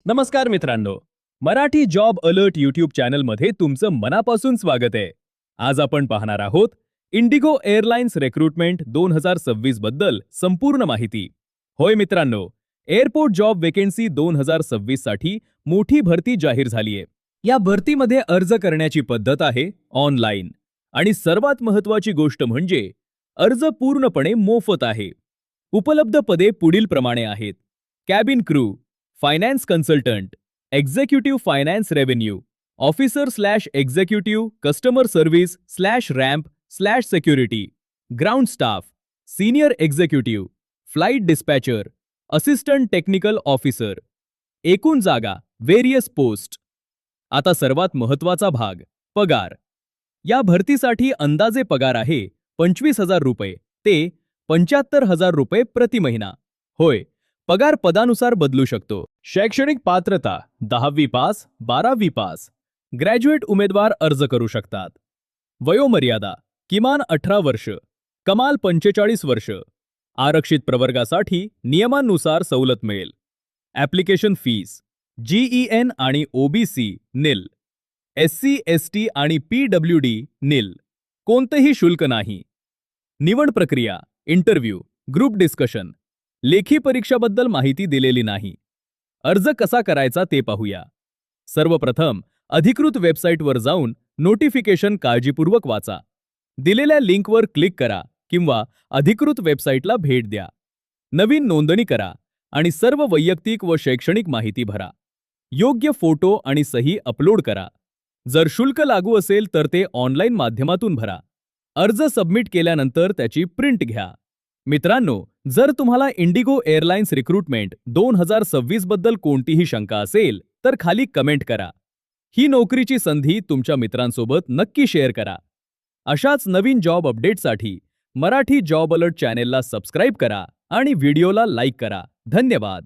नमस्कार मित्रांनो, Marathi job alert YouTube चॅनलमध्ये तुमचं मनापासून स्वागत आहे. आज आपण पाहणार आहोत इंडिगो एअरलाइन्स रिक्रुटमेंट 2026 बद्दल संपूर्ण माहिती. होय मित्रांनो, एअरपोर्ट जॉब वेकेन्सी 2026 साठी मोठी भरती जाहीर झालीय. या भरतीमध्ये अर्ज करण्याची पद्धत आहे ऑनलाईन आणि सर्वात महत्त्वाची गोष्ट म्हणजे अर्ज पूर्णपणे मोफत आहे. उपलब्ध पदे पुढील प्रमाणे आहेत: cabin crew, finance consultant, executive finance revenue, officer slash executive customer service slash ramp slash security, ground staff, senior executive, flight dispatcher, assistant technical officer. एकूण जागा व्हेरियस पोस्ट. आता सर्वात महत्त्वाचा भाग, पगार. या भरतीसाठी अंदाजे पगार आहे 25,000 रुपये ते 75,000 रुपये प्रति महिना. होय, पगार पदानुसार बदलू शकतो. शैक्षणिक पात्रता 10वी पास, 12वी पास. ग्रॅज्युएट उमेदवार अर्ज करू शकतात. वयोमर्यादा किमान 18 वर्ष, कमाल 45 वर्ष. आरक्षित प्रवर्गासाठी नियमांनुसार सवलत मिळेल. ॲप्लिकेशन फीस GEN आणि OBC निल, SC ST आणि PWD निल. कोणतेही शुल्क नाही. निवड प्रक्रिया इंटरव्ह्यू, ग्रुप डिस्कशन. लेखी परीक्षाबद्दल माहिती दिलेली नाही. अर्ज कसा करायचा ते पाहूया. सर्वप्रथम अधिकृत वेबसाईटवर जाऊन नोटिफिकेशन काळजीपूर्वक वाचा. दिलेल्या लिंकवर क्लिक करा किंवा अधिकृत वेबसाईटला भेट द्या. नवीन नोंदणी करा आणि सर्व वैयक्तिक व शैक्षणिक माहिती भरा. योग्य फोटो आणि सही अपलोड करा. जर शुल्क लागू असेल तर ते ऑनलाईन माध्यमातून भरा. अर्ज सबमिट केल्यानंतर त्याची प्रिंट घ्या. मित्रांनो, जर तुम्हाला इंडिगो एअरलाइन्स रिक्रुटमेंट 2026 बद्दल कोणतीही शंका असेल तर खाली कमेंट करा. ही नोकरीची संधी तुमच्या मित्रांसोबत नक्की शेअर करा. अशाच नवीन जॉब अपडेटसाठी मराठी जॉब अलर्ट चॅनेलला सबस्क्राईब करा आणि व्हिडिओला लाईक करा. धन्यवाद.